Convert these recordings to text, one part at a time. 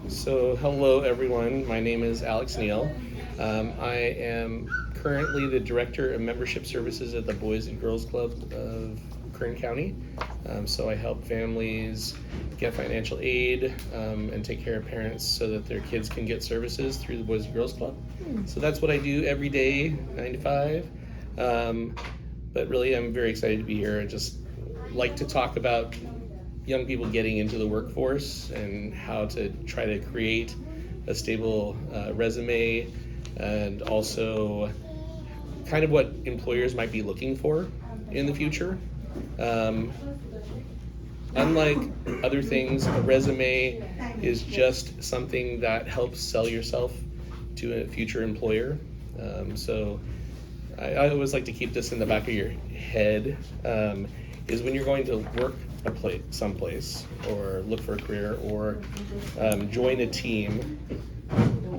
So, hello everyone. My name is Alex Neal. I am currently the Director of Membership Services at the Boys and Girls Club of Kern County. So, I help families get financial aid and take care of parents so that their kids can get services through the Boys and Girls Club. So, that's what I do every day, 9 to 5. But really, I'm very excited to be here. I just like to talk about young people getting into the workforce and how to try to create a stable resume, and also kind of what employers might be looking for in the future. Unlike other things, a resume is just something that helps sell yourself to a future employer. So I always like to keep this in the back of your head, is when you're going to work someplace or look for a career or join a team,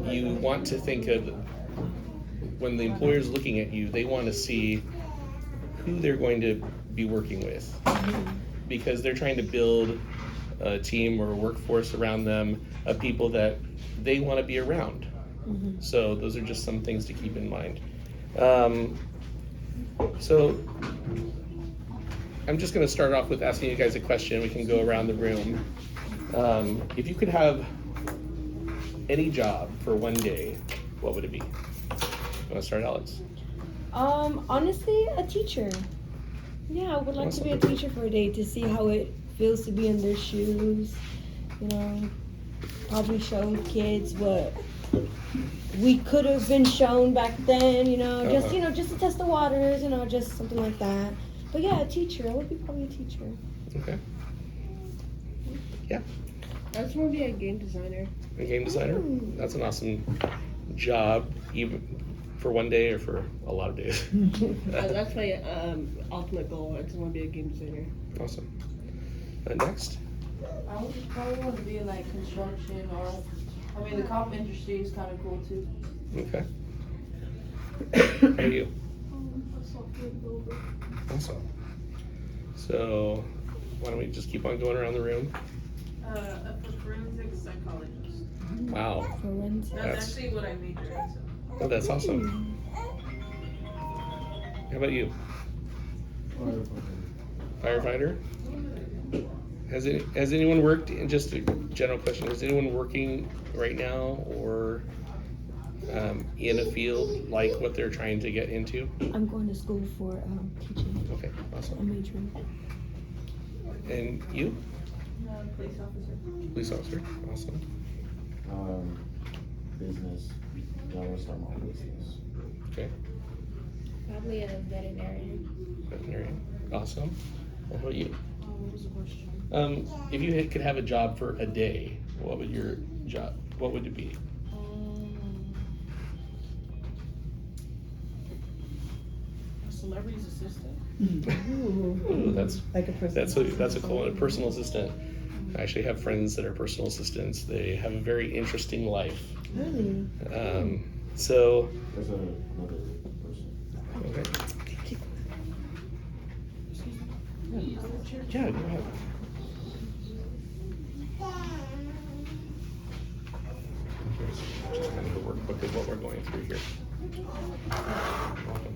you want to think of, when the employer's looking at you, they want to see who they're going to be working with, because they're trying to build a team or a workforce around them of people that they want to be around. So those are just some things to keep in mind. So I'm just going to start off with asking you guys a question. We can go around the room. If you could have any job for one day, what would it be? You want to start, Alex? Honestly, a teacher. Yeah, I would like to be a teacher for a day to see how it feels to be in their shoes. You know, probably show kids what we could have been shown back then. Just to test the waters. Just something like that. But yeah, a teacher. I would be probably a teacher. Okay. Yeah. I just want to be a game designer. A game designer? That's an awesome job, even for one day or for a lot of days. That's my ultimate goal. I just want to be a game designer. Awesome. Next. I would probably want to be in like construction, or the cop industry is kind of cool too. Okay. How are you? Awesome. So, why don't we just keep on going around the room? A forensic psychologist. Wow. Forensic. That's actually what I majored in. So. Oh, that's awesome. How about you? Firefighter? Has anyone worked, in just a general question, is anyone working right now or in a field like what they're trying to get into? I'm going to school for teaching. Okay, awesome. I'm majoring. And you? Police officer. Police officer, awesome. Business. I want to start my own business. Okay, Probably a veterinarian. veterinarian, awesome. And how about you? What was the question? If you could have a job for a day, what would your job, what would it be? A celebrity's assistant. Ooh, that's Like a that's a cool one. A personal assistant. I actually have friends that are personal assistants. They have a very interesting life. Really? So, There's another person. okay. Yeah, go ahead. Just kind of a workbook of what we're going through here. Welcome.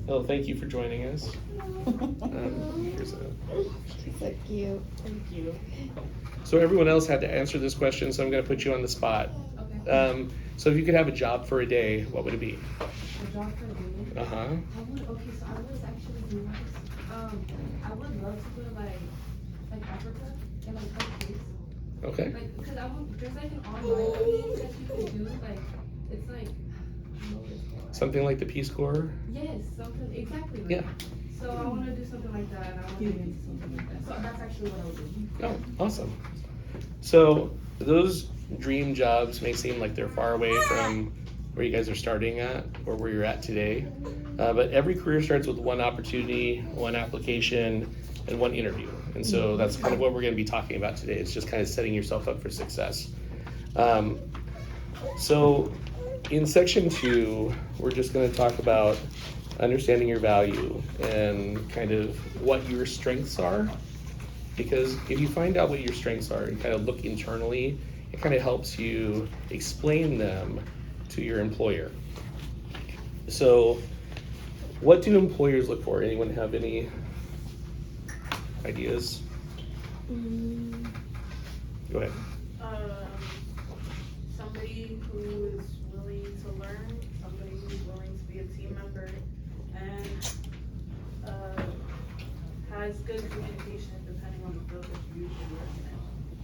Well, thank you for joining us. Here's a She's so cute. Thank you. So everyone else had to answer this question, so I'm going to put you on the spot. Okay. So if you could have a job for a day, what would it be? A job for a day. Uh-huh. Okay, so I was actually doing this. I would love to go to like Africa and like other places. Okay. Like, because there's like an online thing that you can do. Like, it's like, I don't know what it's called. Something like the Peace Corps? Yes, something exactly. Like, Yeah. So I want to do something like that. And I want to get into something like that. So that's actually what I would do. Oh, awesome. So those dream jobs may seem like they're far away from where you guys are starting at or where you're at today. But every career starts with one opportunity, one application, and one interview. And so that's kind of what we're going to be talking about today. It's just kind of setting yourself up for success. So in section 2, we're just going to talk about understanding your value and kind of what your strengths are. Because if you find out what your strengths are and kind of look internally, it kind of helps you explain them to your employer. So what do employers look for? Anyone have any ideas? Go ahead. Somebody who is willing to learn, somebody who's willing to be a team member, and has good communication depending on the field that you usually work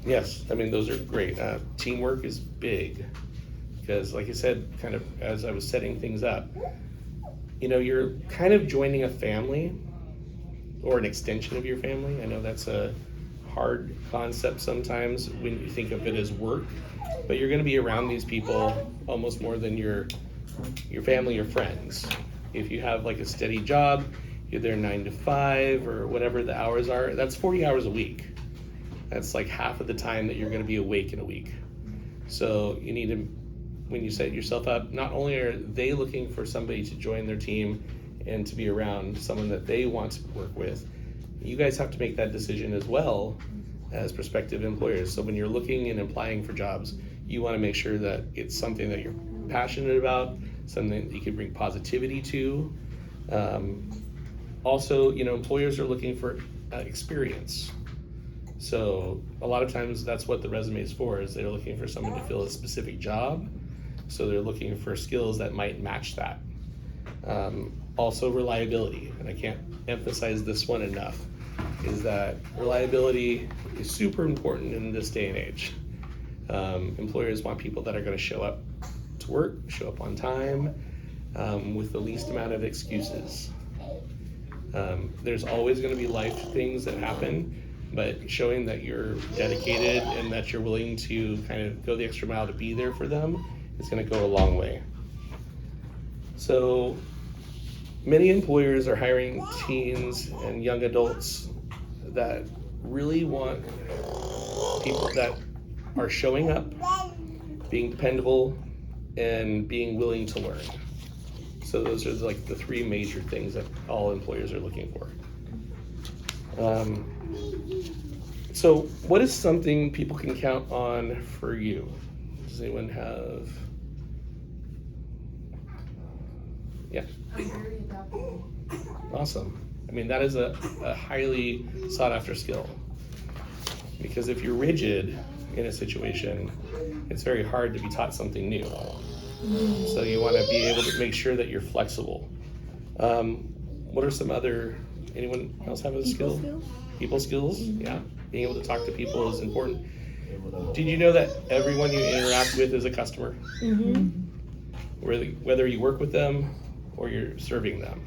in. Yes, I mean, those are great. Teamwork is big because, like I said, kind of as I was setting things up, you know, you're kind of joining a family or an extension of your family. I know that's a hard concept sometimes when you think of it as work, but you're going to be around these people almost more than your family or friends. If you have like a steady job, you're there 9 to 5 or whatever the hours are, that's 40 hours a week. That's like half of the time that you're going to be awake in a week. So you need to, when you set yourself up, not only are they looking for somebody to join their team and to be around someone that they want to work with, you guys have to make that decision as well as prospective employers. So when you're looking and applying for jobs, you want to make sure that it's something that you're passionate about, something that you can bring positivity to. Also, you know, employers are looking for experience. So a lot of times that's what the resume is for, is they're looking for someone to fill a specific job. So they're looking for skills that might match that. Also reliability, and I can't emphasize this one enough, is that reliability is super important in this day and age. Employers want people that are going to show up to work, show up on time, with the least amount of excuses. There's always going to be life things that happen, but showing that you're dedicated and that you're willing to kind of go the extra mile to be there for them is going to go a long way. So many employers are hiring teens and young adults that really want people that are showing up, being dependable, and being willing to learn. So those are like the 3 major things that all employers are looking for. So what is something people can count on for you? Does anyone have? Yeah. I'm very adaptable. Awesome. I mean, that is a highly sought after skill. Because if you're rigid in a situation, it's very hard to be taught something new. So you want to be able to make sure that you're flexible. What are some other, anyone else have a skill? People skills? Yeah. Being able to talk to people is important. Did you know that everyone you interact with is a customer? Whether you work with them or you're serving them.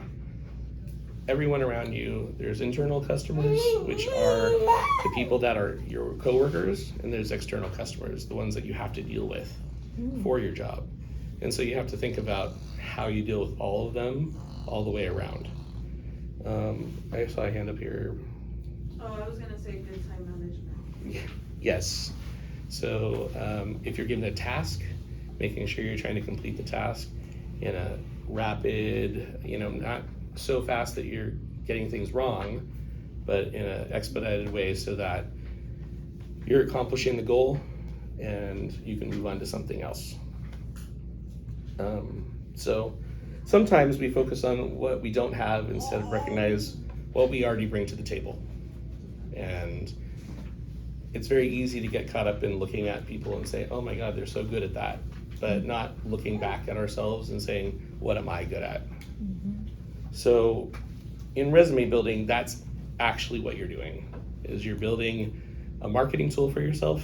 Everyone around you, there's internal customers, which are the people that are your coworkers, and there's external customers, the ones that you have to deal with for your job. And so you have to think about how you deal with all of them all the way around. I saw a hand up here. Oh, I was gonna say good time management. Yes. So if you're given a task, making sure you're trying to complete the task in a rapid, you know, not so fast that you're getting things wrong, but in an expedited way so that you're accomplishing the goal and you can move on to something else. So sometimes we focus on what we don't have instead of recognize what we already bring to the table. And it's very easy to get caught up in looking at people and say, oh my God, they're so good at that, but not looking back at ourselves and saying, what am I good at? So in resume building, that's actually what you're doing, is you're building a marketing tool for yourself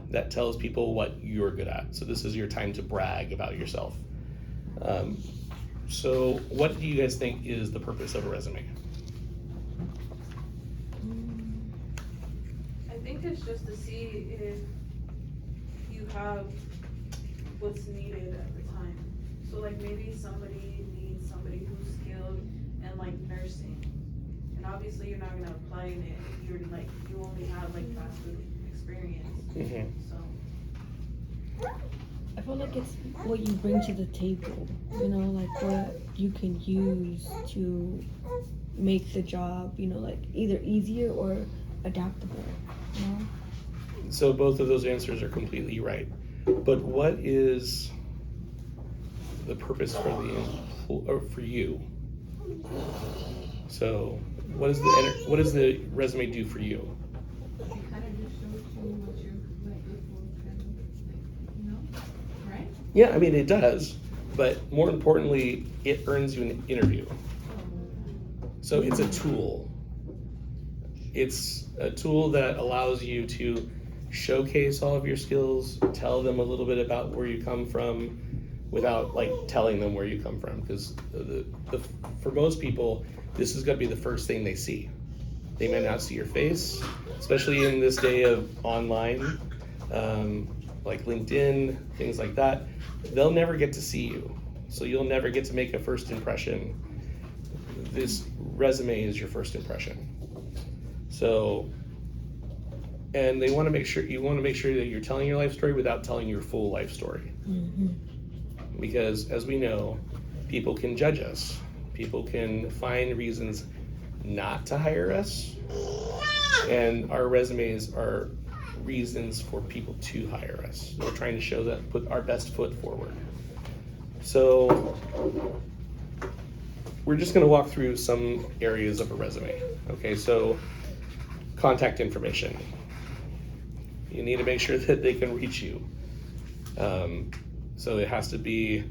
that tells people what you're good at. So this is your time to brag about yourself. So what do you guys think is the purpose of a resume? I think it's just to see if you have what's needed at the time. So like maybe somebody needs somebody who's skilled in like nursing, and obviously you're not gonna apply in it if you're like, you only have like fast food experience, Mhm. so. I feel like it's what you bring to the table, you know, like what you can use to make the job, you know, like either easier or adaptable, you know? So both of those answers are completely right. But what is the purpose for or for you? So what does the resume do for you? It kind of just shows you what you're like good for, kind of, like, you know, right? Yeah, I mean it does, but more importantly, it earns you an interview. So it's a tool. It's a tool that allows you to showcase all of your skills, tell them a little bit about where you come from without like telling them where you come from, because for most people, this is going to be the first thing they see. They may not see your face, especially in this day of online, like LinkedIn, things like that. They'll never get to see you, so you'll never get to make a first impression. This resume is your first impression. So, and you want to make sure that you're telling your life story without telling your full life story. Mm-hmm. Because as we know, people can judge us. People can find reasons not to hire us. And our resumes are reasons for people to hire us. We're trying to show that, put our best foot forward. So we're just going to walk through some areas of a resume. Okay, so contact information. You need to make sure that they can reach you. So it has to be,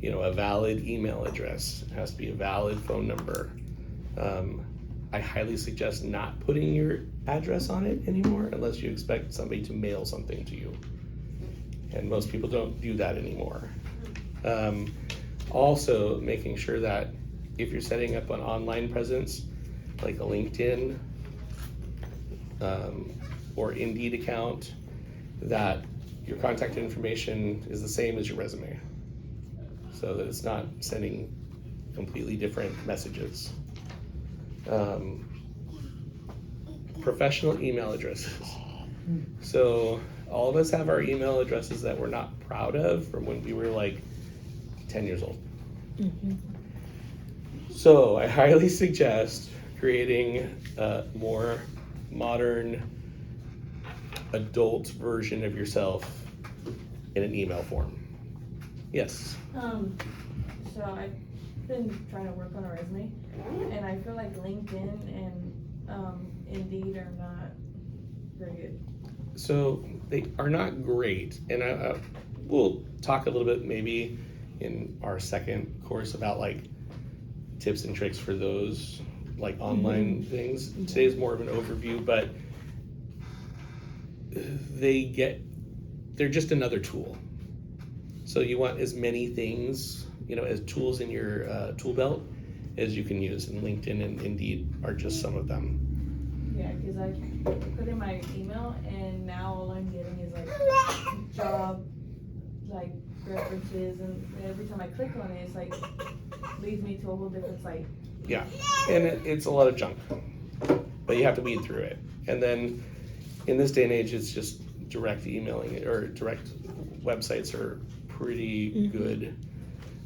you know, a valid email address. It has to be a valid phone number. I highly suggest not putting your address on it anymore unless you expect somebody to mail something to you. And most people don't do that anymore. Also, making sure that if you're setting up an online presence, like a LinkedIn or Indeed account, that your contact information is the same as your resume, so that it's not sending completely different messages. Professional email addresses. So all of us have our email addresses that we're not proud of from when we were like 10 years old. Mm-hmm. So I highly suggest creating a more modern adult version of yourself in an email form. Yes. So I've been trying to work on a resume, and I feel like LinkedIn and Indeed are not very good. So they are not great, and we'll talk a little bit maybe in our second course about like tips and tricks for those like online things. Today's more of an overview, but they're just another tool. So you want as many things, you know, as tools in your tool belt as you can use, and LinkedIn and Indeed are just some of them. Yeah, because I put in my email, and now all I'm getting is like job, like references, and every time I click on it, it's like leads me to a whole different site. Yeah, and it's a lot of junk, but you have to weed through it. And then in this day and age, it's just direct emailing or direct websites are pretty good.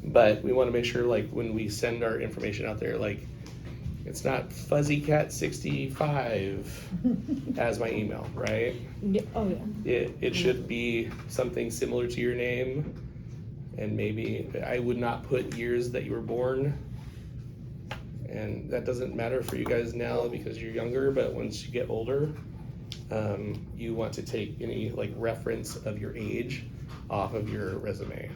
But we want to make sure, like, when we send our information out there, like, it's not fuzzycat65 as my email, right? Yeah. Oh yeah. It should be something similar to your name, and maybe I would not put years that you were born. And that doesn't matter for you guys now because you're younger, but once you get older, you want to take any like reference of your age off of your resume.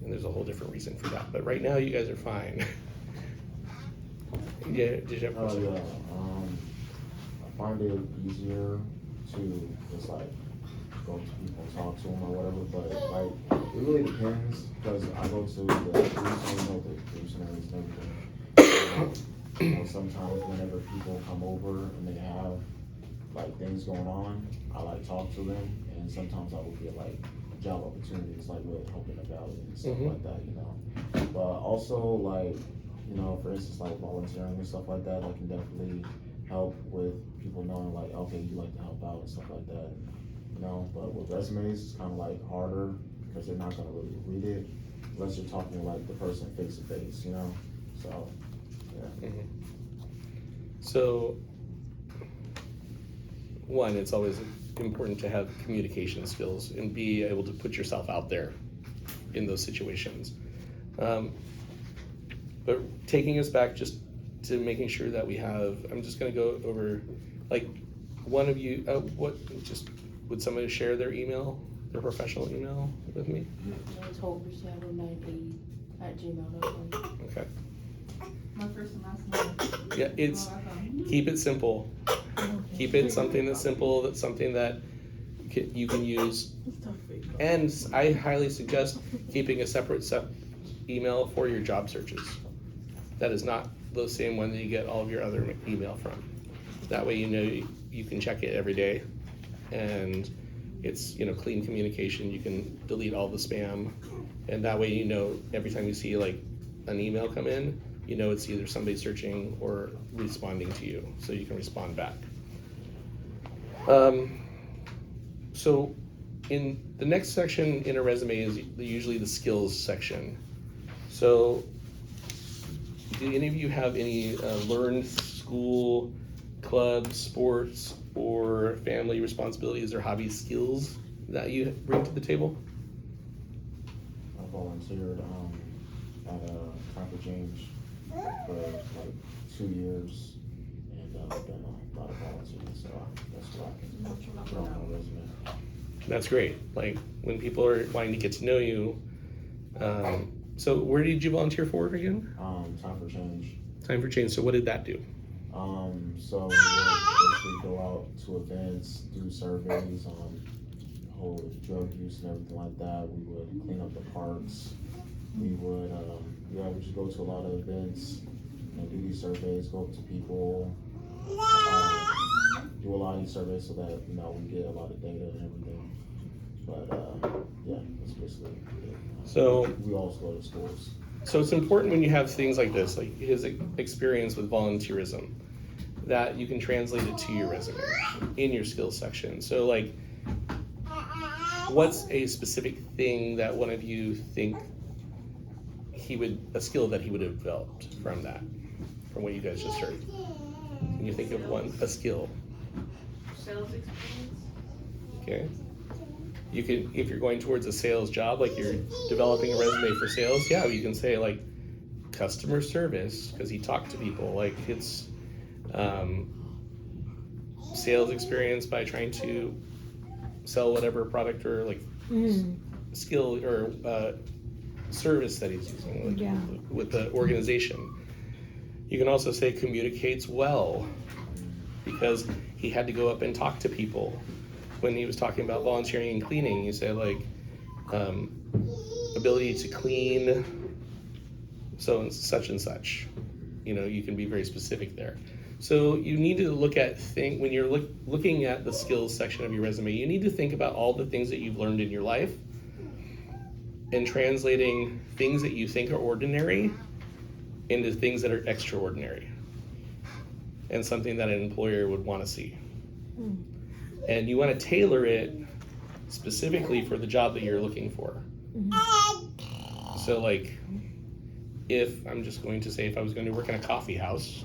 And there's a whole different reason for that. But right now you guys are fine. Yeah, did you have a Oh, question? yeah, I find it easier to just like go to people, talk to them or whatever, but like, it really depends, because I go to the dictionaries and everything. You know, sometimes whenever people come over and they have like things going on, I like talk to them, and sometimes I will get like job opportunities like with Hope in the Valley and stuff like that, you know. But also like you know, for instance, like volunteering and stuff like that, that can definitely help with people knowing like, okay, you like to help out and stuff like that, you know. But with resumes, it's kind of like harder because they're not gonna really read it unless you're talking to like the person face to face, you know. So, yeah. So, one, it's always important to have communication skills and be able to put yourself out there in those situations. But taking us back just to making sure that we have, I'm just gonna go over, like, one of you, would somebody share their email, their professional email with me? It's hope790@gmail.com. Okay. My first and last name. Yeah, it's, keep it simple. Keep it something that's simple, that's something that you can use. And I highly suggest keeping a separate email for your job searches. That is not the same one that you get all of your other email from. That way you know you can check it every day, and it's, you know, clean communication. You can delete all the spam, and that way you know every time you see like an email come in, you know it's either somebody searching or responding to you, so you can respond back. So in the next section in a resume is usually the skills section. So do any of you have any learned school, clubs, sports, or family responsibilities or hobby skills that you bring to the table? I volunteered at Time for Change for like 2 years, and I've done a lot of volunteering, so that's what I can put on my resume. That's great. Like when people are wanting to get to know you. So where did you volunteer for again? Time for Change. Time for Change. So what did that do? So we would basically go out to events, do surveys on whole drug use and everything like that. We would clean up the parks. We would, we just go to a lot of events and do these surveys, go up to people, do a lot of these surveys so that, you know, we get a lot of data and everything. But, yeah, that's basically it. So we also go to schools. So it's important when you have things like this, like his experience with volunteerism, that you can translate it to your resume in your skills section. So like, what's a specific thing that one of you think a skill that he would have developed from that, from what you guys just heard? Can you think of a skill? Sales experience. Okay. You can, if you're going towards a sales job, like you're developing a resume for sales, yeah, you can say like customer service, because he talked to people. Like it's sales experience by trying to sell whatever product or like skill or service that he's using, like, with the organization. You can also say communicates well, because he had to go up and talk to people. When he was talking about volunteering and cleaning, he said like ability to clean so and such and such. You know, you can be very specific there. So you need to look at when you're looking at the skills section of your resume, you need to think about all the things that you've learned in your life and translating things that you think are ordinary into things that are extraordinary and something that an employer would want to see. And you want to tailor it specifically for the job that you're looking for. So like, if I'm just going to say, if I was going to work in a coffee house,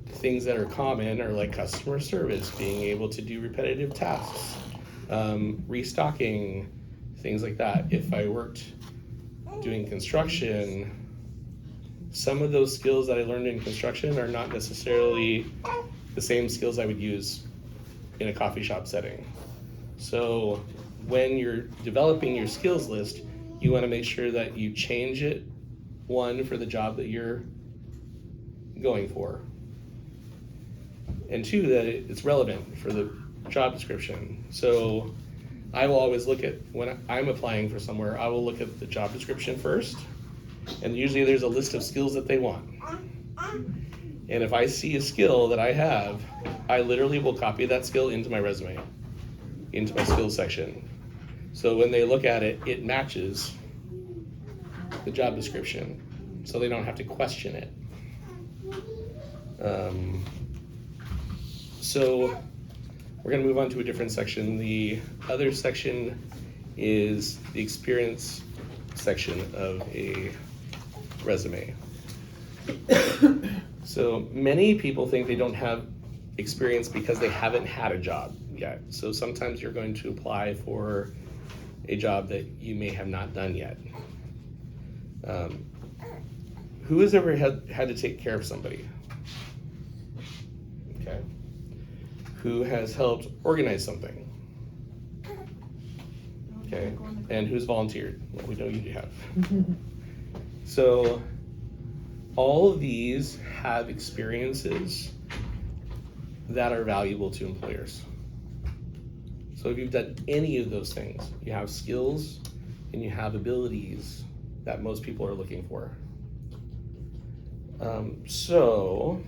things that are common are like customer service, being able to do repetitive tasks, restocking, things like that. If I worked doing construction, some of those skills that I learned in construction are not necessarily the same skills I would use in a coffee shop setting. So when you're developing your skills list, you want to make sure that you change it, one, for the job that you're going for, and two, that it's relevant for the job description. So I will always look at, when I'm applying for somewhere, I will look at the job description first, and usually there's a list of skills that they want. And if I see a skill that I have, I literally will copy that skill into my resume, into my skills section. So when they look at it, it matches the job description. so they don't have to question it. So we're gonna move on to a different section. The other section is the experience section of a resume. So many people think they don't have experience because they haven't had a job yet. So sometimes you're going to apply for a job that you may have not done yet. Who has ever had to take care of somebody? Okay. Who has helped organize something? Okay. And who's volunteered? Well, we know you have. So all of these have experiences that are valuable to employers. So if you've done any of those things, you have skills and you have abilities that most people are looking for. So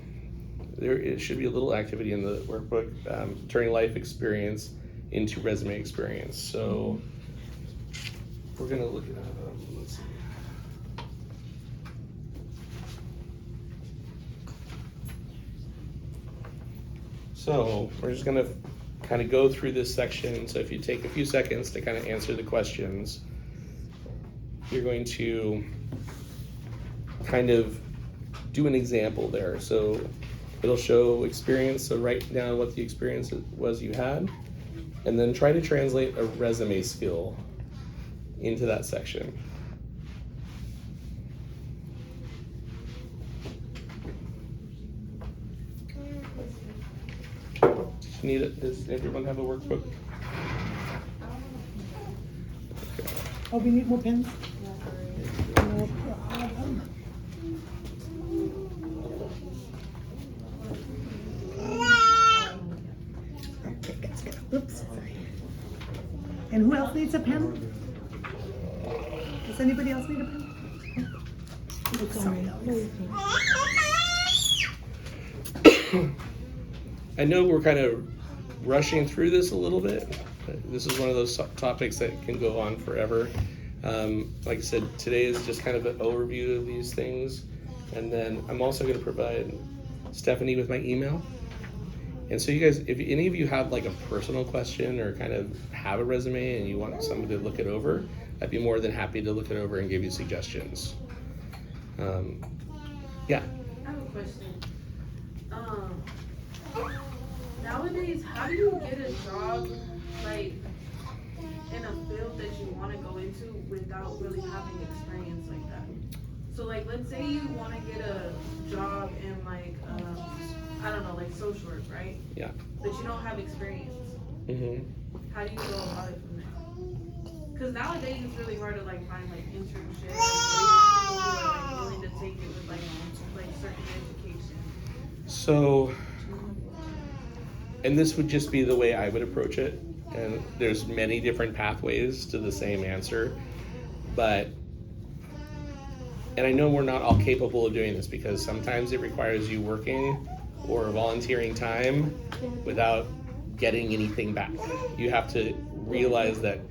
there should be a little activity in the workbook, turning life experience into resume experience. So we're gonna look at, let's see. So we're just gonna kind of go through this section. So if you take a few seconds to kind of answer the questions, you're going to kind of do an example there. So it'll show experience, so write down what the experience was you had, and then try to translate a resume skill into that section. Does everyone have a workbook? Oh, we need more pens? No problem. Okay, let's go. Oops, sorry. And who else needs a pen? Does anybody else need a pen? Sorry. I know we're kind of rushing through this a little bit. This is one of those topics that can go on forever. Like I said, today is just kind of an overview of these things. And then I'm also going to provide Stephanie with my email. And so you guys, if any of you have like a personal question or kind of have a resume and you want somebody to look it over, I'd be more than happy to look it over and give you suggestions. Yeah. I have a question. Nowadays, how do you get a job, like, in a field that you want to go into without really having experience like that? So, like, let's say you want to get a job in, like, I don't know, like social work, right? Yeah. But you don't have experience. Mm-hmm. How do you go about it from there? Because nowadays it's really hard to, like, find, like, internships or even people who are, like, willing to take it with, like certain education. So, and this would just be the way I would approach it. And there's many different pathways to the same answer, but, and I know we're not all capable of doing this because sometimes it requires you working or volunteering time without getting anything back. You have to realize that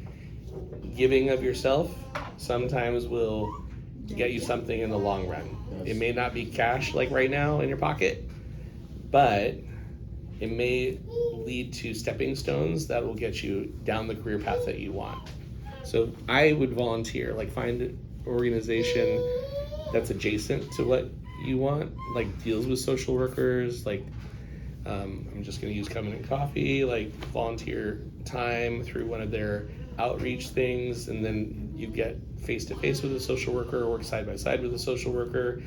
giving of yourself sometimes will get you something in the long run. It may not be cash like right now in your pocket, but it may lead to stepping stones that will get you down the career path that you want. So I would volunteer, like find an organization that's adjacent to what you want, like deals with social workers, like I'm just gonna use Coming in Coffee, like volunteer time through one of their outreach things, and then you get face-to-face with a social worker, work side by side with a social worker,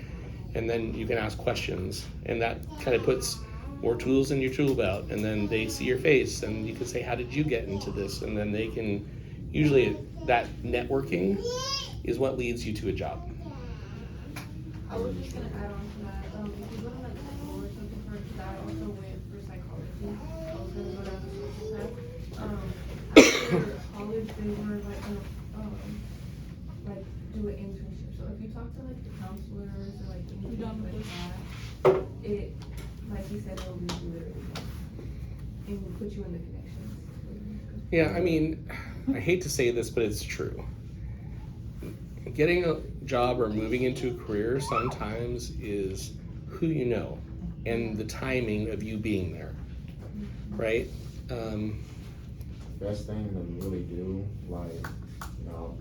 and then you can ask questions, and that kind of puts more tools in your tool belt, and then they see your face and you can say, how did you get into this? And then they can, usually that networking is what leads you to a job. I was just gonna add on to that. If you go to like school or something for that, I also went for psychology. I was gonna go down the social path. After college, they were like like do an internship. So if you talk to like the counselors or like anything like that, it, like you said, it'll lead you literally. It will put you in the connections. Yeah, I mean, I hate to say this, but it's true. Getting job or moving into a career sometimes is who you know and the timing of you being there, right? Best thing to really do, like, you know,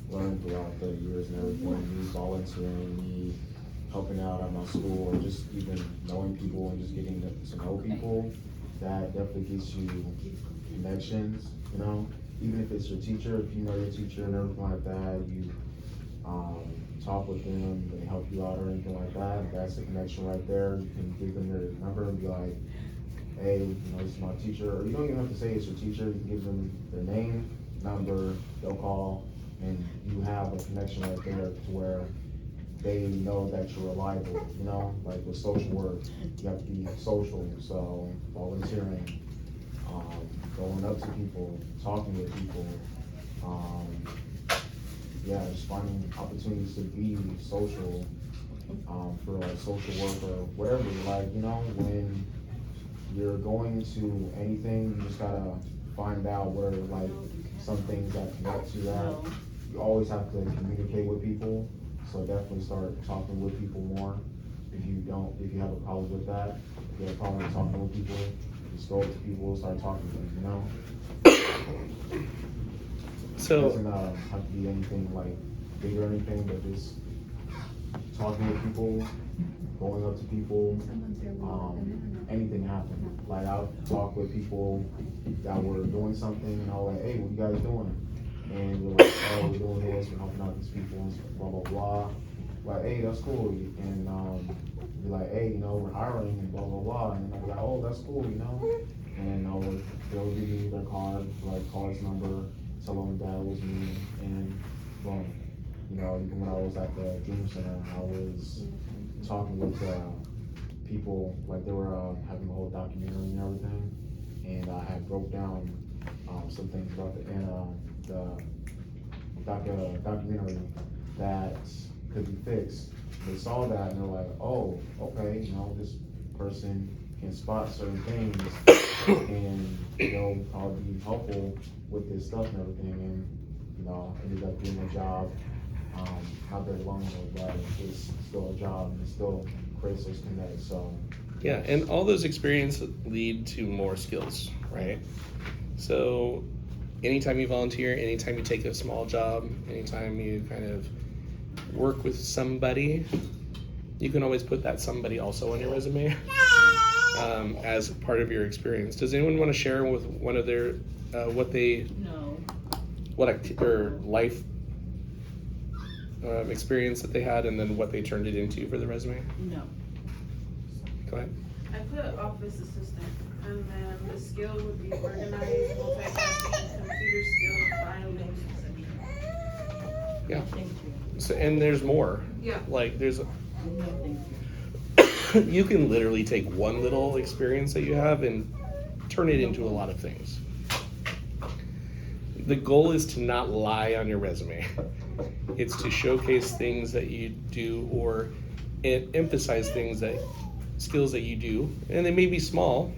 learn throughout the years and everything, me volunteering, me helping out at my school, or just even knowing people and just getting to know people, that definitely gets you connections, you know? Even if it's your teacher, if you know your teacher and everything like that, you talk with them, they help you out or anything like that, that's a connection right there. You can give them their number and be like, hey, you know, this is my teacher, or you don't even have to say it's your teacher, you can give them their name, number, they'll call, and you have a connection right there to where they know that you're reliable, you know? Like with social work, you have to be social, so volunteering, going up to people, talking with people, yeah, just finding opportunities to be social, for like social work or whatever, like, you know, when you're going into anything, you just gotta find out where like some things that connect to that. You always have to communicate with people, so definitely start talking with people more. If you have a problem with that, if you have a problem with talking with people, just go up to people and start talking to them, you know? So, It doesn't have to be anything like big or anything, but just talking with people, going up to people, anything happen. Like I'll talk with people that were doing something and I was like, hey, what you guys doing? And we're like, oh, we're doing this, we're helping out these people, and blah, blah, blah. Like, hey, that's cool. And be like, hey, you know, we're hiring and blah, blah, blah. And I'll be like, oh, that's cool, you know? And they'll give me their card, like card's number, tell them that was me, and boom. You know, even when I was at the Dream Center, I was talking with people, like they were having a whole documentary and everything, and I had broke down some things about the documentary that could be fixed. They saw that and they're like, oh, okay, you know, this person can spot certain things and they'll probably be helpful with this stuff and everything, and you know, ended up doing a job, not very long ago, but it's still a job and it still creates those connects, so. yeah, and all those experiences lead to more skills, right? So anytime you volunteer, anytime you take a small job, anytime you kind of work with somebody, you can always put that somebody also on your resume as part of your experience. Does anyone want to share with one of their life experience that they had and then what they turned it into for the resume? No. Go ahead. I put office assistant, and then the skill would be organized, multitasking, computer skills, filing, etc. Yeah. Thank you. So, and there's more. Yeah. Like there's No, thank you. you can literally take one little experience that you have and turn it into a lot of things. The goal is to not lie on your resume. It's to showcase things that you do or emphasize skills that you do. And they may be small,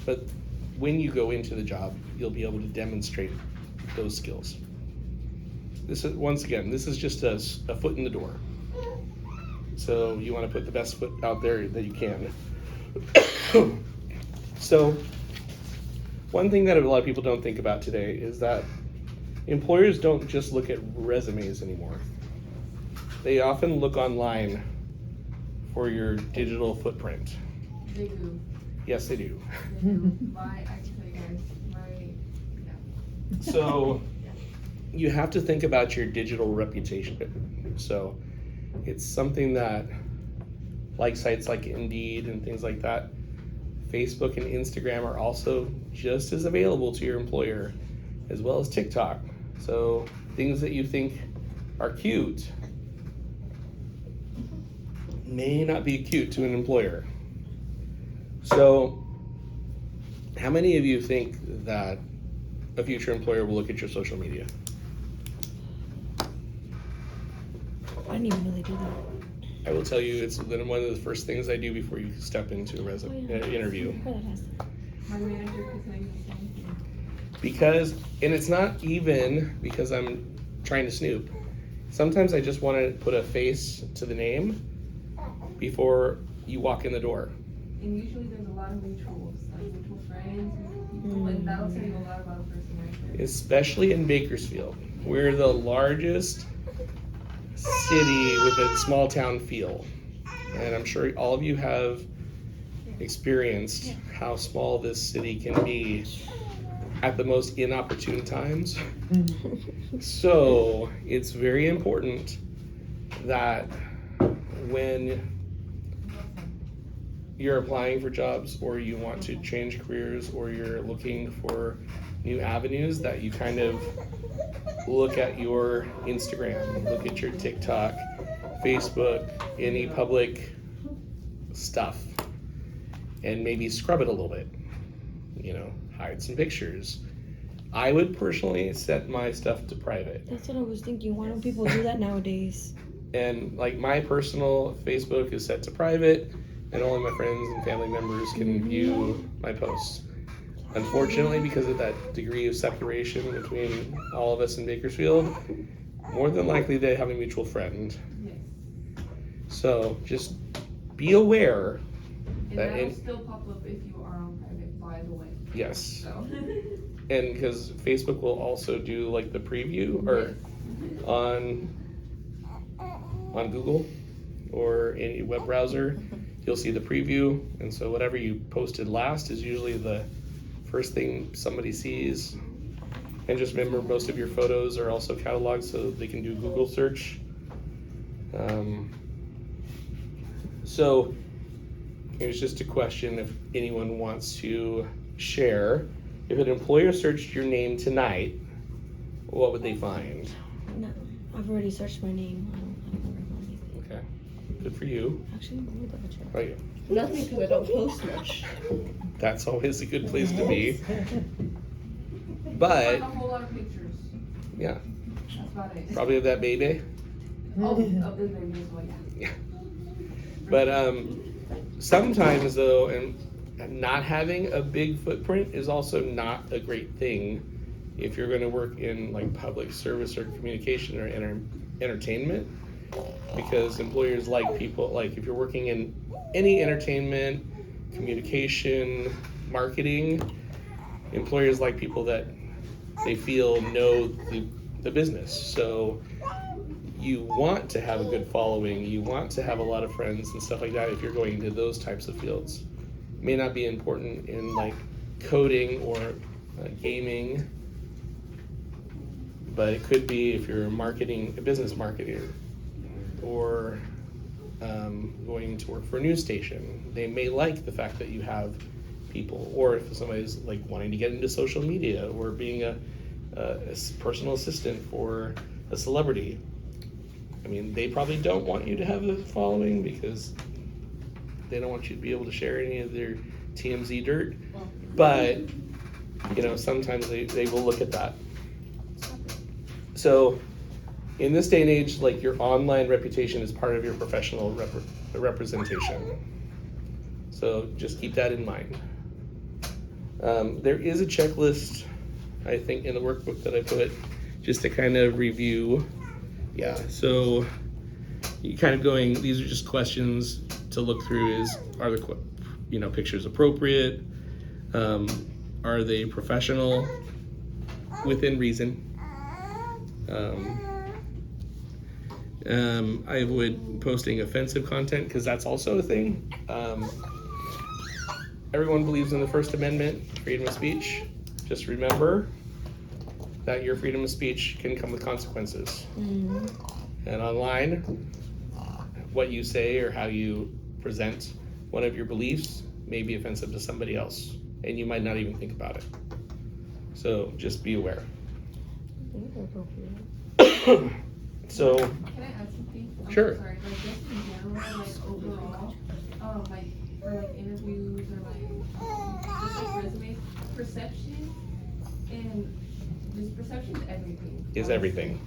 but when you go into the job, you'll be able to demonstrate those skills. This is just a foot in the door. So you want to put the best foot out there that you can. So one thing that a lot of people don't think about today is that employers don't just look at resumes anymore. They often look online for your digital footprint. They do. Yes, they do. They do. I can tell you guys, So you have to think about your digital reputation. So it's something that, like sites like Indeed and things like that, Facebook and Instagram are also just as available to your employer, as well as TikTok. So things that you think are cute may not be cute to an employer. So how many of you think that a future employer will look at your social media? I didn't even know they do that. I will tell you, it's one of the first things I do before you step into a interview. My manager could tell you the same thing. Because, and it's not even because I'm trying to snoop, sometimes I just want to put a face to the name before you walk in the door. And usually there's a lot of mutuals, like mutual friends, mutual people, and that'll tell you a lot about a person right there. Especially in Bakersfield. We're the largest city with a small town feel. And I'm sure all of you have experienced how small this city can be at the most inopportune times. So it's very important that when you're applying for jobs or you want to change careers or you're looking for new avenues, that you kind of look at your Instagram, look at your TikTok, Facebook, any public stuff, and maybe scrub it a little bit, hide some pictures. I would personally set my stuff to private. That's what I was thinking. Why don't people do that nowadays? And like my personal Facebook is set to private, and only my friends and family members can view my posts. Unfortunately, because of that degree of separation between all of us in Bakersfield, more than likely they have a mutual friend. Yes. So just be aware And that that'll still pop up if you are on private, by the way. yes, So. and because Facebook will also do like the preview or on Google or any web browser, you'll see the preview, and so whatever you posted last is usually the first thing somebody sees. And just remember, most of your photos are also cataloged so they can do Google search. So here's just a question if anyone wants to share. If an employer searched your name tonight, what would they find? No, I've already searched my name. I don't remember anything. Okay, good for you. Actually, let me double check. Right. Nothing, because I don't post much. That's always a good place to be. Like But, a whole lot of pictures. yeah, That's about it. probably of that baby. Oh, of the baby as well, yeah. But sometimes though, and not having a big footprint is also not a great thing if you're going to work in like public service or communication or entertainment, because employers like people, like if you're working in any entertainment, communication, marketing, employers like people that they feel know the business. So you want to have a good following, you want to have a lot of friends and stuff like that if you're going into those types of fields. It may not be important in like coding or gaming, but it could be if you're a business marketer, or going to work for a news station. They may like the fact that you have people, or if somebody's like wanting to get into social media or being a personal assistant for a celebrity. I mean, they probably don't want you to have a following because they don't want you to be able to share any of their TMZ dirt. But, sometimes they will look at that. So, in this day and age, like your online reputation is part of your professional representation. So just keep that in mind. There is a checklist, I think, in the workbook that I put just to kind of review. Yeah, so you kind of going, these are just questions to look through is, are the pictures appropriate? Are they professional? Within reason. I avoid posting offensive content because that's also a thing. Everyone believes in the First Amendment, freedom of speech. Just remember that your freedom of speech can come with consequences. Mm-hmm. And online, what you say or how you present one of your beliefs may be offensive to somebody else, and you might not even think about it. So just be aware. So, Can I add something? I'm Sure. Sorry, like just in general, like overall, like for like interviews or like just like resumes, perception and just perception is everything. is everything.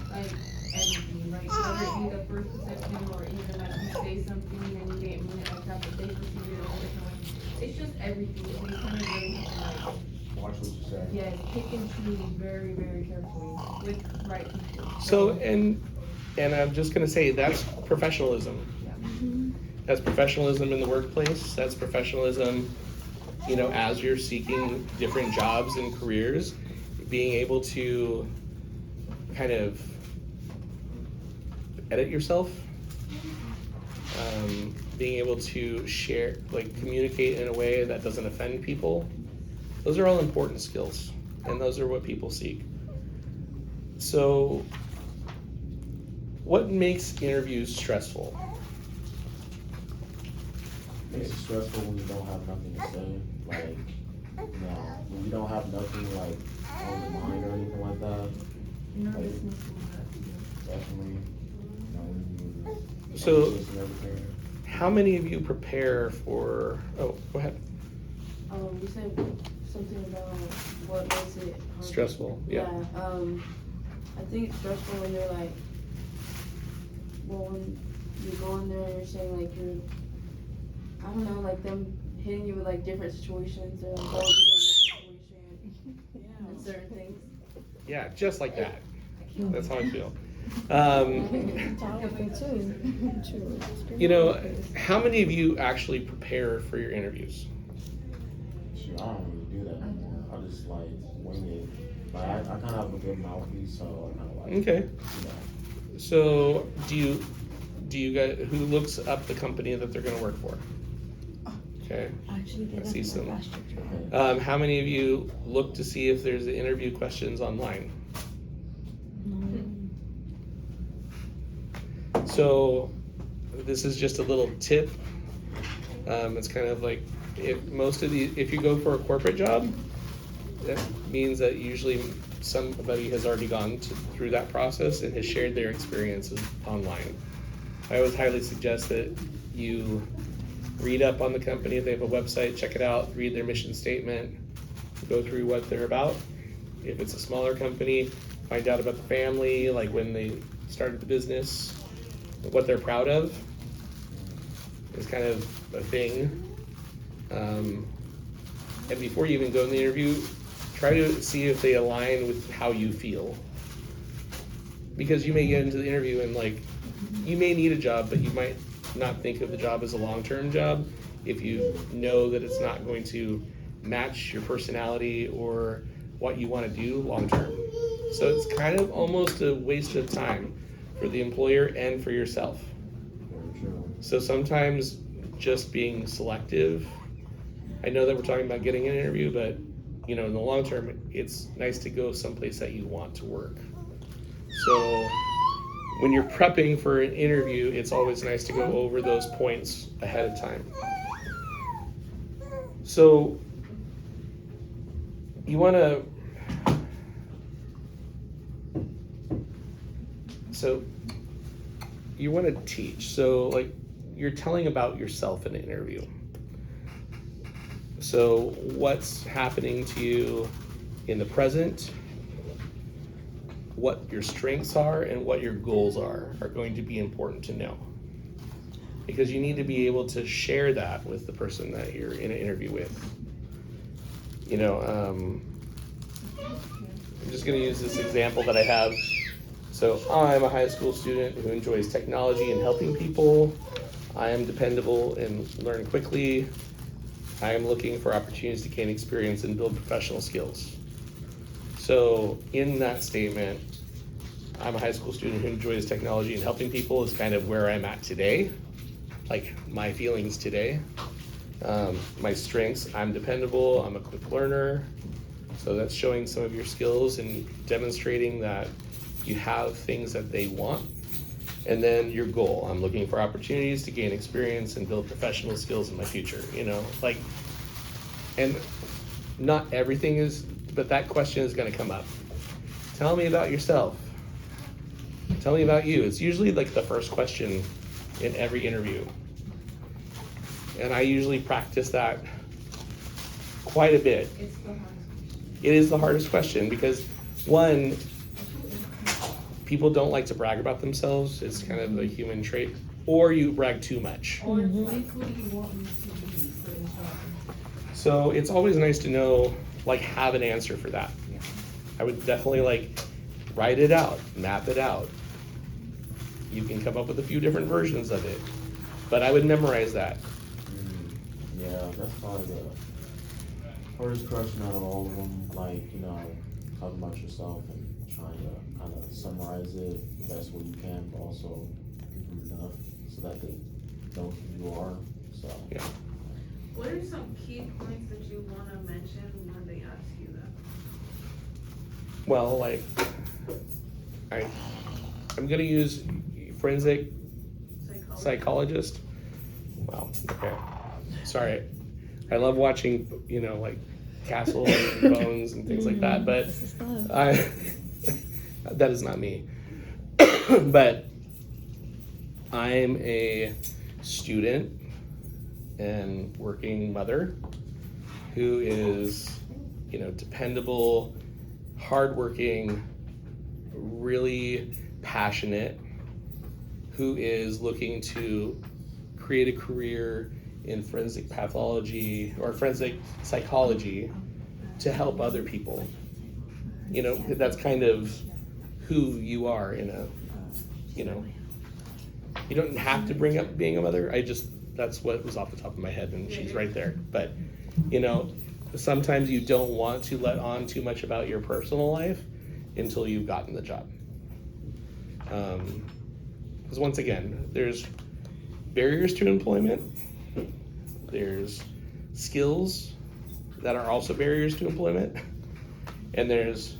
Like everything, like whether it be the first perception or even like you say something and you didn't mean it like that, but they perceive it a different way. It's just everything. So you kind of really have to like, Watch what you say. yes, pick and choose very, very carefully with right people. So, and And I'm just gonna say, that's professionalism. That's professionalism in the workplace. That's professionalism, you know, as you're seeking different jobs and careers, being able to kind of edit yourself, being able to share, like communicate in a way that doesn't offend people. Those are all important skills, and those are what people seek. So, what makes interviews stressful? It's stressful when you don't have nothing to say. Like, you know, when you don't have nothing like on your mind or anything like that. Nervousness. Definitely. You know, when you So- anxious and everything. How many of you prepare for? Oh, go ahead. You said something about what makes it hard. Stressful. Yeah. I think it's stressful when you're like, well, when you go in there and you're saying like you're, I don't know, like them hitting you with like different situations or like, oh, you're in this situation and certain things. Yeah, just like that. That's how I feel. Powerful too. True. You know, how many of you actually prepare for your interviews? Shoot, I don't really do that anymore. I just like wing it. Like I kind of have a good mouthpiece, so I kind of like. Okay. You know. So, do you guys, who looks up the company that they're going to work for? Okay. Actually, I see some. Okay. How many of you look to see if there's interview questions online? So, this is just a little tip. It's kind of like if you go for a corporate job, that means that usually somebody has already gone through that process and has shared their experiences online. I always highly suggest that you read up on the company. If they have a website, check it out, read their mission statement, go through what they're about. If it's a smaller company, find out about the family, like when they started the business, what they're proud of is kind of a thing. And before you even go in the interview, try to see if they align with how you feel. Because you may get into the interview and like, you may need a job, but you might not think of the job as a long-term job if you know that it's not going to match your personality or what you want to do long-term. So it's kind of almost a waste of time for the employer and for yourself. Very true. So sometimes just being selective, I know that we're talking about getting an interview, but you know, in the long term, it's nice to go someplace that you want to work. So when you're prepping for an interview, it's always nice to go over those points ahead of time. So you want to, teach. So like you're telling about yourself in an interview. So what's happening to you in the present, what your strengths are, and what your goals are going to be important to know. Because you need to be able to share that with the person that you're in an interview with. You know, I'm just gonna use this example that I have. So I'm a high school student who enjoys technology and helping people. I am dependable and learn quickly. I am looking for opportunities to gain experience and build professional skills. So in that statement, I'm a high school student who enjoys technology and helping people is kind of where I'm at today, like my feelings today. My strengths, I'm dependable, I'm a quick learner. So that's showing some of your skills and demonstrating that you have things that they want. And then your goal, I'm looking for opportunities to gain experience and build professional skills in my future, you know, like, and not everything is, but that question is gonna come up. Tell me about yourself. Tell me about you. It's usually like the first question in every interview. And I usually practice that quite a bit. It is the hardest question because one, people don't like to brag about themselves. It's kind of a human trait. Or you brag too much. So it's always nice to know, like, have an answer for that. I would definitely like write it out, map it out. You can come up with a few different versions of it, but I would memorize that. Yeah, that's probably the hardest question out of all of them. Like, you know, talking about yourself and trying to kind of summarize it the best way you can, but also improve enough so that they know who you are. So Yeah. What are some key points that you wanna mention when they ask you that? Well, like, I'm gonna use forensic psychologist. Wow, okay. Sorry. I love watching, you know, like Castle and Bones and things like that, but This is love. that is not me. But I'm a student and working mother who is, you know, dependable, hardworking, really passionate, who is looking to create a career in forensic pathology or forensic psychology to help other people. You know, that's kind of who you are in a, you know, you don't have to bring up being a mother. That's what was off the top of my head, and she's right there. But, you know, sometimes you don't want to let on too much about your personal life until you've gotten the job. Because once again, there's barriers to employment. There's skills that are also barriers to employment. And there's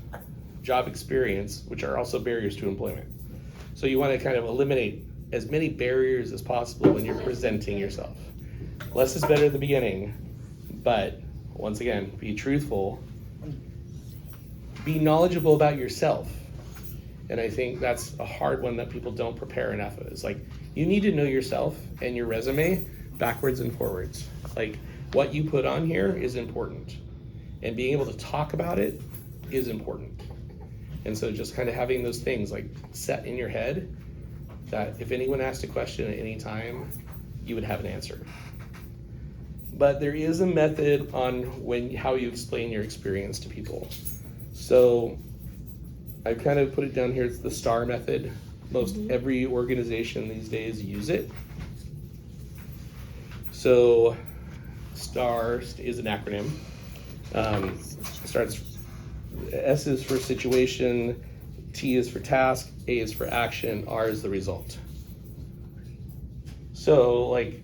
job experience, which are also barriers to employment. So you want to kind of eliminate as many barriers as possible when you're presenting yourself. Less is better at the beginning, but once again, be truthful. Be knowledgeable about yourself. And I think that's a hard one that people don't prepare enough of. It's like, you need to know yourself and your resume backwards and forwards. Like, what you put on here is important. And being able to talk about it is important. And so just kind of having those things like set in your head that if anyone asked a question at any time, you would have an answer. But there is a method on how you explain your experience to people. So I've kind of put it down here. It's the STAR method. Most every organization these days use it. So STAR is an acronym. Starts, S is for situation, T is for task, A is for action, R is the result. So like,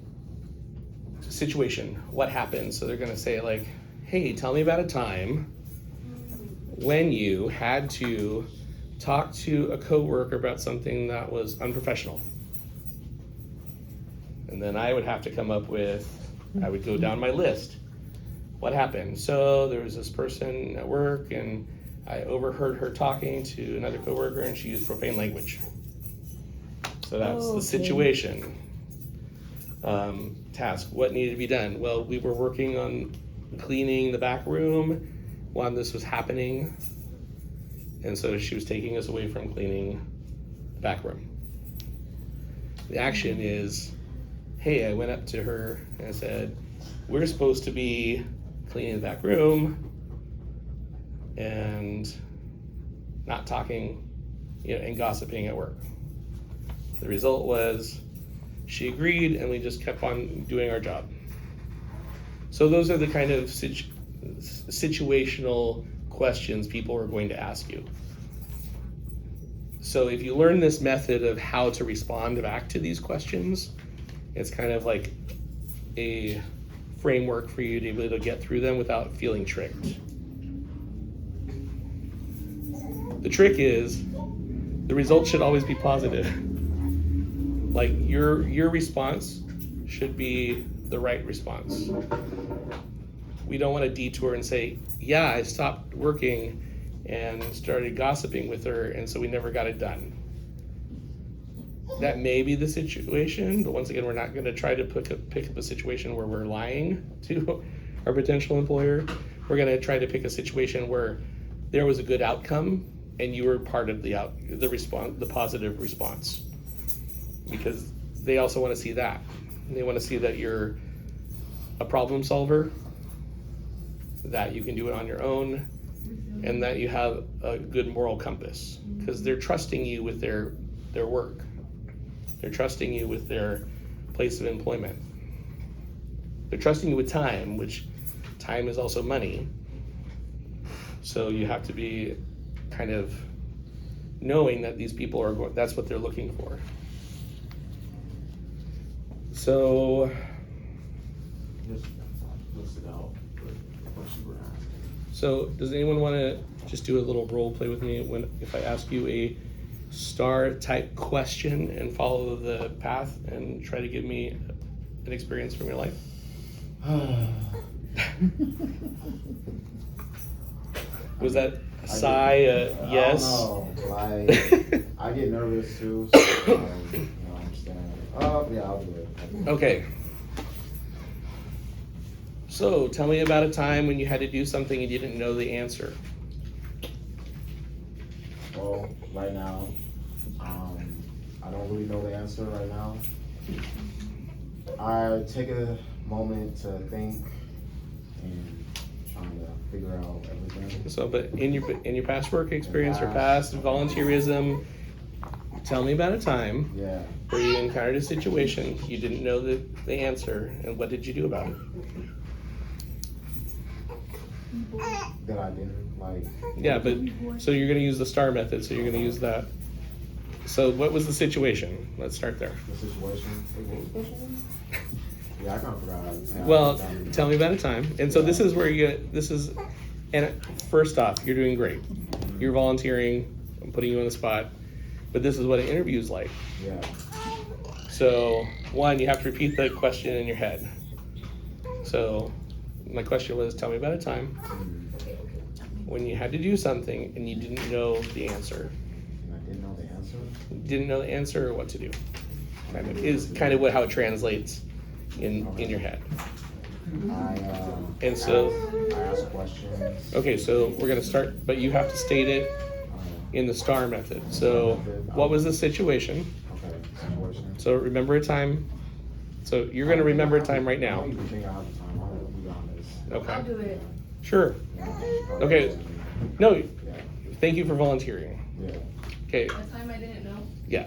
situation, what happened? So they're gonna say like, hey, tell me about a time when you had to talk to a coworker about something that was unprofessional. And then I would have to come up with, I would go down my list. What happened? So there was this person at work and I overheard her talking to another coworker and she used profane language. So that's the situation. Task, what needed to be done? Well, we were working on cleaning the back room while this was happening. And so she was taking us away from cleaning the back room. The action is, hey, I went up to her and I said, we're supposed to be cleaning the back room and not talking, you know, and gossiping at work. The result was she agreed and we just kept on doing our job. So those are the kind of situational questions people are going to ask you. So if you learn this method of how to respond back to these questions, it's kind of like a framework for you to be able to get through them without feeling tricked. The trick is the results should always be positive. Like your response should be the right response. We don't want to detour and say, yeah, I stopped working and started gossiping with her, and so we never got it done. That may be the situation, but once again, we're not going to try to pick up a situation where we're lying to our potential employer. We're going to try to pick a situation where there was a good outcome and you were part of the positive response, because they also want to see that. They want to see that you're a problem solver, that you can do it on your own, and that you have a good moral compass, because they're trusting you with their work. They're trusting you with their place of employment. They're trusting you with time, which time is also money. So you have to be kind of knowing that these people are going, that's what they're looking for. So Just list it out, the question we're asking. So does anyone want to just do a little role play with me when if I ask you a star type question and follow the path and try to give me an experience from your life? Was that a sigh, a yes? I don't know. Like, I get nervous too, so you know, I understand. Yeah, I'll do it. Okay. So tell me about a time when you had to do something and you didn't know the answer. Well, right now, I don't really know the answer right now. I take a moment to think and trying to figure out everything. So, but in your past work experience or past volunteerism, tell me about a time Yeah. where you encountered a situation you didn't know the answer, and what did you do about it? That I didn't like. Yeah, but so you're going to use the STAR method, so you're going to use that. So what was the situation? Let's start there. The situation. Yeah, I kind of forgot. Yeah, Well, tell me about a time. And so this is where and first off, you're doing great. You're volunteering, I'm putting you on the spot, but this is what an interview is like. Yeah. So one, you have to repeat the question in your head. So my question was, tell me about a time when you had to do something and you didn't know the answer. And I didn't know the answer. Didn't know the answer or what to do. Is kind of how it translates in your head. And so, I ask questions. okay, so we're gonna start, but you have to state it in the STAR method. So what was the situation? Okay, situation. So remember a time. So you're gonna remember a time right I now. don't even think I have the time. I'll be honest. Okay, I'll do it. sure. Yeah. Okay. No, Yeah. thank you for volunteering. Yeah. Okay, A time I didn't know, yeah.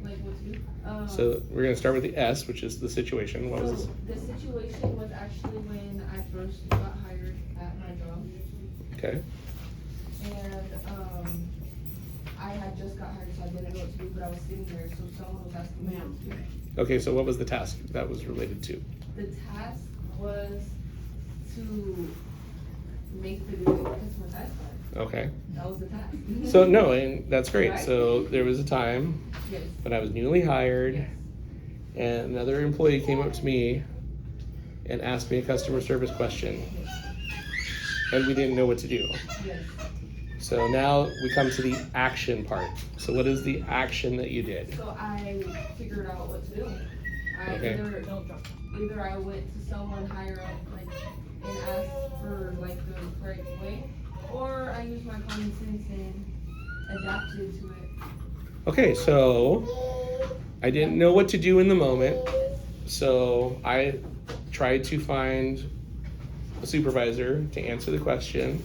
like what to do. So we're gonna start with the S, which is the situation. What was So this? the situation was actually when I first got hired at my job, Okay, and I had just got hired, so I didn't know what to do, but I was sitting there, so someone was asking me what to do. okay, so what was the task that was related to? The task was to make the customer satisfied. Okay, That was the task. so no, and that's great. So there was a time Yes. when I was newly hired Yes. and another employee came up to me and asked me a customer service question and we didn't know what to do. Yes. So now we come to the action part. So what is the action that you did? So I figured out what to do. I Okay. either I went to someone higher up, like, and asked for like the correct way, or I used my common sense and adapted to it. Okay, so I didn't know what to do in the moment. So I tried to find a supervisor to answer the question.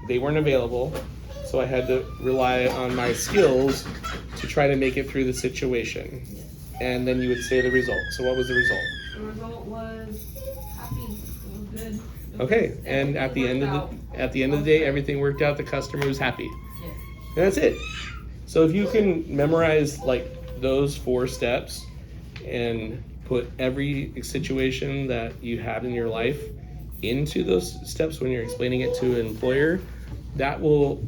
They weren't available, so I had to rely on my skills to try to make it through the situation. And then you would say the result. So what was the result? The result was happy. It was good. It Okay, was- and at the end everything of worked the at the end of the day, everything worked out. The customer was happy. Yes. And that's it. So if you can memorize like those 4 steps and put every situation that you had in your life into those steps when you're explaining it to an employer, that will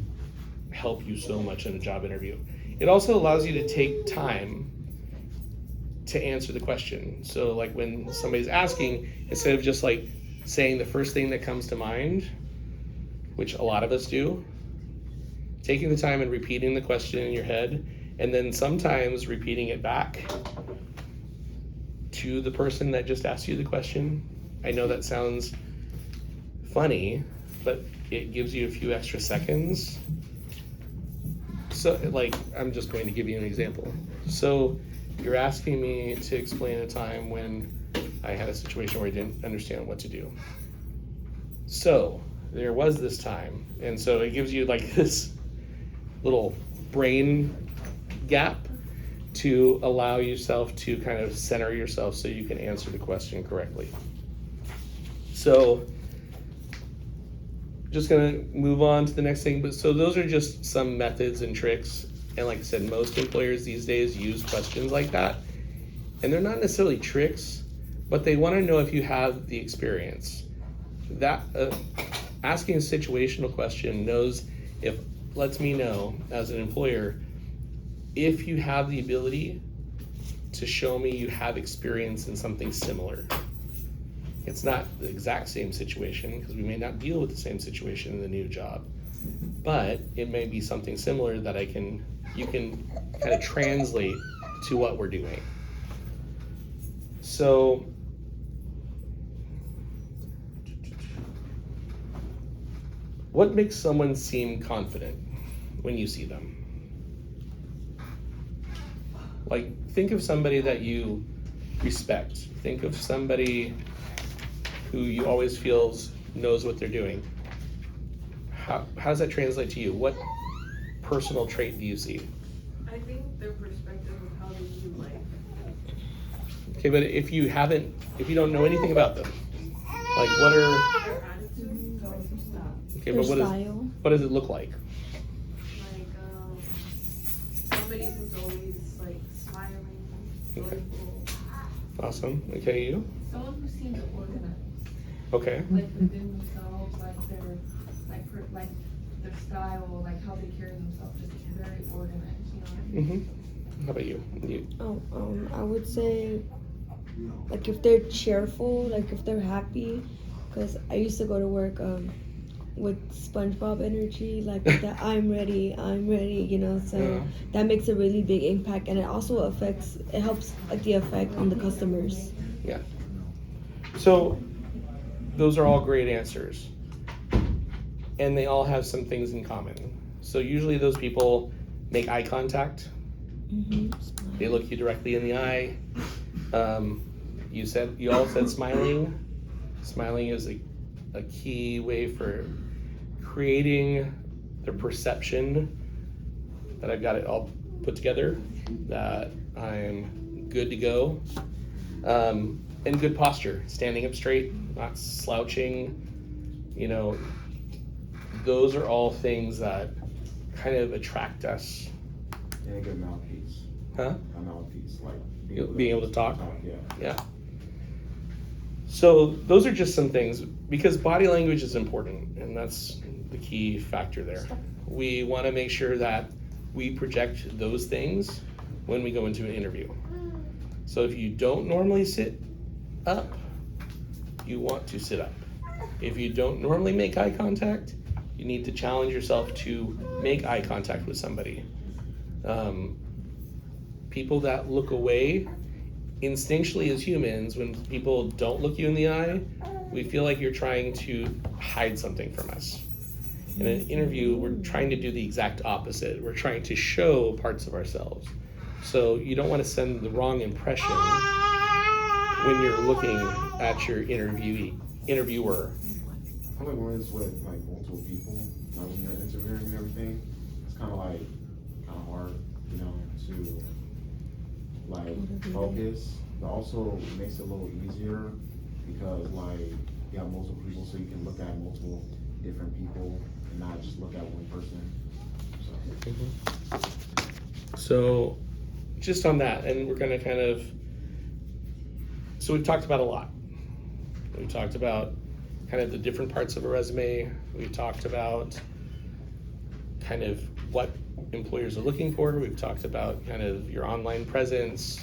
help you so much in a job interview. It also allows you to take time to answer the question. So like when somebody's asking, instead of just like saying the first thing that comes to mind, which a lot of us do, taking the time and repeating the question in your head, and then sometimes repeating it back to the person that just asked you the question. I know that sounds funny, but it gives you a few extra seconds. So, like, I'm just going to give you an example. So, you're asking me to explain a time when I had a situation where I didn't understand what to do. So, there was this time, and so it gives you like this little brain gap to allow yourself to kind of center yourself so you can answer the question correctly. So just gonna move on to the next thing. But so those are just some methods and tricks. And like I said, most employers these days use questions like that. And they're not necessarily tricks, but they want to know if you have the experience. That asking a situational question lets me know as an employer if you have the ability to show me you have experience in something similar. It's not the exact same situation because we may not deal with the same situation in the new job, but it may be something similar that you can kind of translate to what we're doing. So what makes someone seem confident when you see them? Like, think of somebody that you respect. Think of somebody who you always knows what they're doing. How does that translate to you? What personal trait do you see? I think their perspective of how they view life. Okay, but if you don't know anything about them, like what are, Their attitude, okay, Their but style. what does it look like? like somebody who's always like smiling, joyful. Awesome. Okay, you? Someone who seems organized, Okay. like within themselves, like their style, like how they carry themselves, just very organized. You know what I mean? How about you? I would say, like if they're cheerful, like if they're happy, because I used to go to work with SpongeBob energy, like that I'm ready, you know, so Yeah. that makes a really big impact, and it also helps like the effect on the customers. So those are all great answers. And they all have some things in common. So usually those people make eye contact. They look you directly in the eye. You all said smiling. Smiling is a key way for creating the perception that I've got it all put together, that I'm good to go. And good posture, standing up straight, not slouching, you know, those are all things that kind of attract us. And a good mouthpiece. Huh? A mouthpiece, like Being able to talk. Yeah. Yeah. So those are just some things, because body language is important, and that's the key factor there. We want to make sure that we project those things when we go into an interview. So if you don't normally sit up, you want to sit up. If you don't normally make eye contact, you need to challenge yourself to make eye contact with somebody. People that look away, instinctually as humans, when people don't look you in the eye, we feel like you're trying to hide something from us. In an interview, we're trying to do the exact opposite. We're trying to show parts of ourselves. So you don't want to send the wrong impression when you're looking at your interviewer. I like when it's with like multiple people, like when you're interviewing and everything, it's kind of hard, you know, to like focus, but also it makes it a little easier because like you have multiple people, so you can look at multiple different people and not just look at one person. So just on that, and we're gonna so we've talked about a lot. We've talked about kind of the different parts of a resume. We've talked about kind of what employers are looking for. We've talked about kind of your online presence,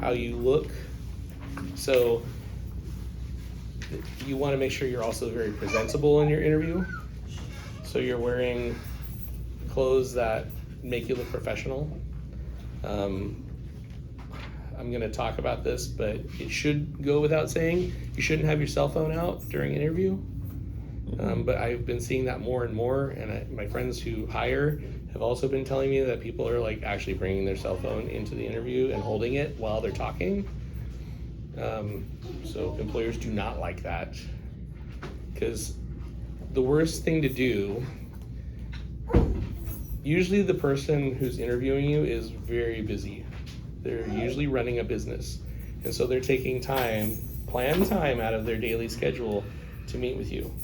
how you look. So you want to make sure you're also very presentable in your interview. So you're wearing clothes that make you look professional. I'm going to talk about this, but it should go without saying, you shouldn't have your cell phone out during an interview. But I've been seeing that more and more, and my friends who hire have also been telling me that people are like actually bringing their cell phone into the interview and holding it while they're talking. So employers do not like that, because the worst thing to do, usually the person who's interviewing you is very busy. They're usually running a business. And so they're taking time, planned time out of their daily schedule to meet with you.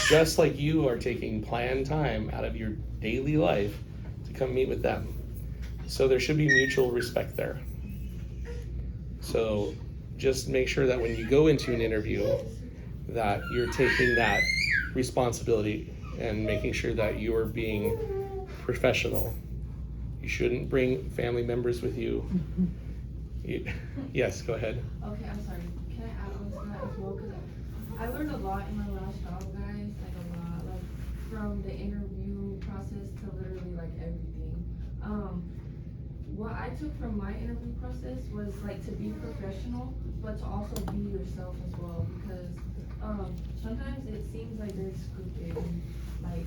Just like you are taking planned time out of your daily life to come meet with them. So there should be mutual respect there. So just make sure that when you go into an interview that you're taking that responsibility and making sure that you are being professional. You shouldn't bring family members with you. Yes, go ahead. Okay, I'm sorry. Can I add on to that as well? Because I learned a lot in my last job, guys. Like a lot. Like from the interview process to literally like everything. What I took from my interview process was like to be professional, but to also be yourself as well. Because sometimes it seems like they're scripted and like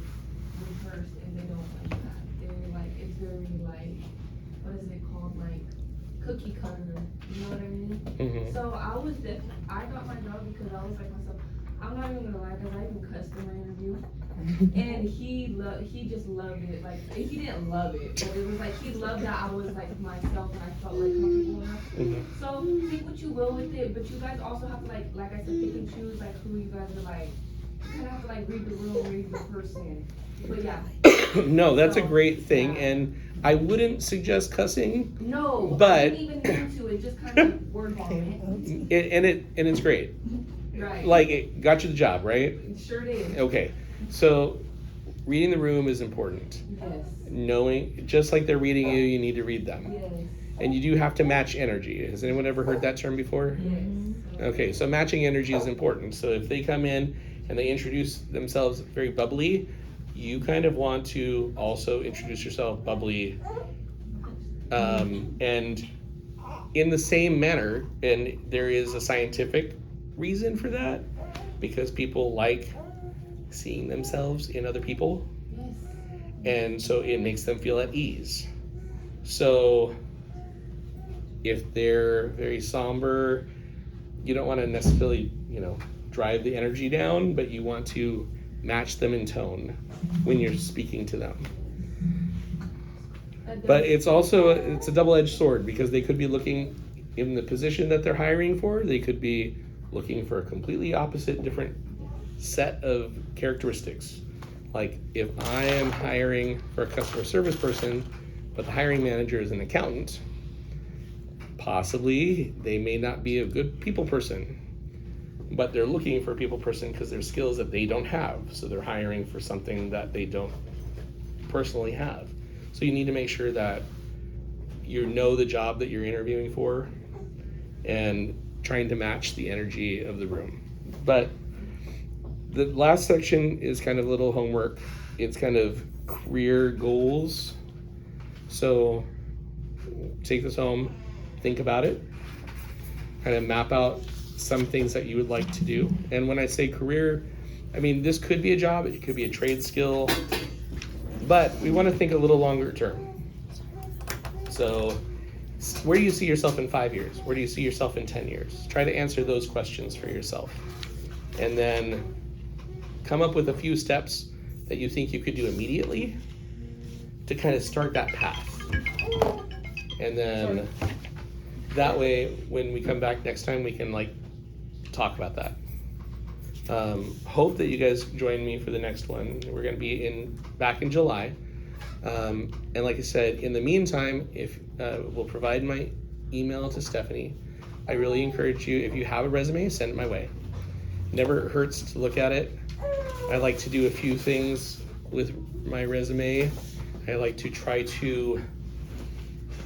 rehearsed, and they don't like that. They're like, it's very like, what is it called, like cookie cutter, you know what I mean? Mm-hmm. So I got my job because I was like myself, I'm not even gonna lie, because I even cussed in my interview, and he just loved it. Like, he didn't love it, but it was like he loved that I was like myself and I felt like comfortable enough. Mm-hmm. So think what you will with it, but you guys also have to like I said, pick and choose like who you guys are like. You kind of have to like read the room, read the person. But yeah. No, that's a great thing, and I wouldn't suggest cussing. No, But- I didn't even into it, just kind of word vomit. And it's great. Right. Like, it got you the job, right? It sure did. Okay, so reading the room is important. Yes. Knowing, just like they're reading you, you need to read them. Yes. And you do have to match energy. Has anyone ever heard that term before? Yes. Okay, so matching energy is important. So if they come in and they introduce themselves very bubbly, you kind of want to also introduce yourself bubbly. And in the same manner, and there is a scientific reason for that, because people like seeing themselves in other people. Yes. And so it makes them feel at ease. So if they're very somber, you don't want to necessarily, drive the energy down, but you want to match them in tone when you're speaking to them. But it's also it's a double-edged sword, because they could be looking in the position that they're hiring for, they could be looking for a completely opposite, different set of characteristics. Like if I am hiring for a customer service person, but the hiring manager is an accountant, possibly they may not be a good people person, but they're looking for a people person because there's skills that they don't have. So they're hiring for something that they don't personally have. So you need to make sure that you know the job that you're interviewing for and trying to match the energy of the room. But the last section is kind of a little homework. It's kind of career goals. So take this home, think about it, kind of map out some things that you would like to do. And when I say career, I mean, this could be a job, it could be a trade skill, but we want to think a little longer term. So where do you see yourself in 5 years? Where do you see yourself in 10 years? Try to answer those questions for yourself. And then come up with a few steps that you think you could do immediately to kind of start that path. And then that way, when we come back next time, we can talk about that. Hope that you guys join me for the next one. We're going to be back in July. And like I said, in the meantime, if we'll provide my email to Stephanie. I really encourage you, if you have a resume, send it my way. Never hurts to look at it. I like to do a few things with my resume. I like to try to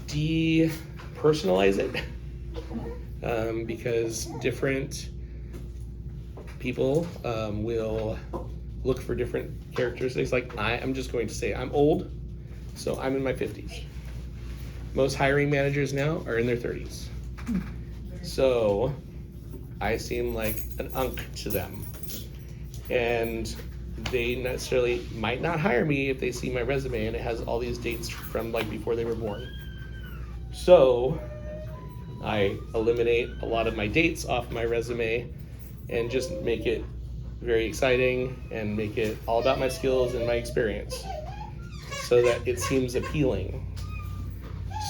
depersonalize it because different people will look for different characteristics. Like I'm just going to say I'm old, so I'm in my 50s. Most hiring managers now are in their 30s. So I seem like an unk to them. And they necessarily might not hire me if they see my resume and it has all these dates from before they were born. So I eliminate a lot of my dates off my resume and just make it very exciting and make it all about my skills and my experience so that it seems appealing.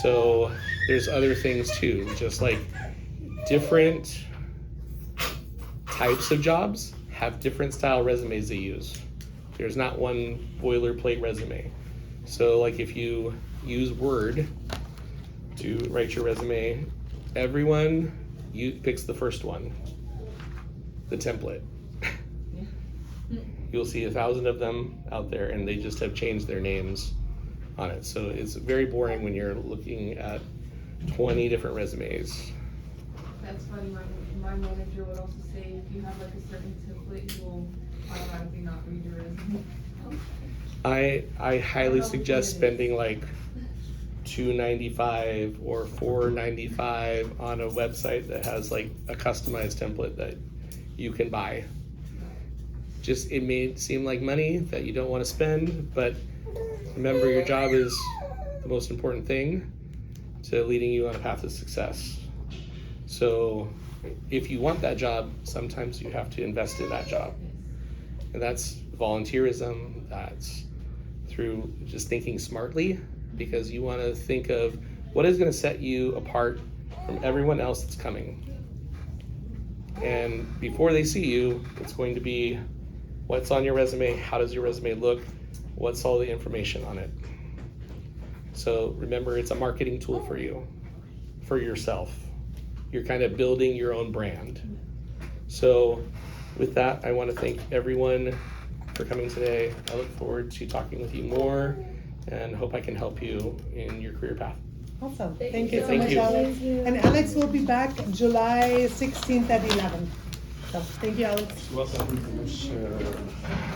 So there's other things too, just like different types of jobs have different style resumes they use. There's not one boilerplate resume. So like if you use Word to write your resume, everyone picks the first one, the template. You'll see 1,000 of them out there and they just have changed their names on it. So it's very boring when you're looking at 20 different resumes. That's funny, my manager would also say if you have like a certain template, you will automatically not read your resume. I highly suggest spending like $2.95 or $4.95 on a website that has like a customized template that you can buy. Just, it may seem like money that you don't want to spend, but remember your job is the most important thing to leading you on a path of success. So if you want that job, sometimes you have to invest in that job. And that's volunteerism, that's through just thinking smartly, because you want to think of what is going to set you apart from everyone else that's coming. And before they see you, it's going to be what's on your resume, how does your resume look, what's all the information on it. So remember, it's a marketing tool for you, for yourself. You're kind of building your own brand. So with that, I want to thank everyone for coming today. I look forward to talking with you more and hope I can help you in your career path. Awesome. Thank you so Thank much, you. Alex. Thank you. And Alex will be back July 16th at 11. So thank you, Alex. Welcome.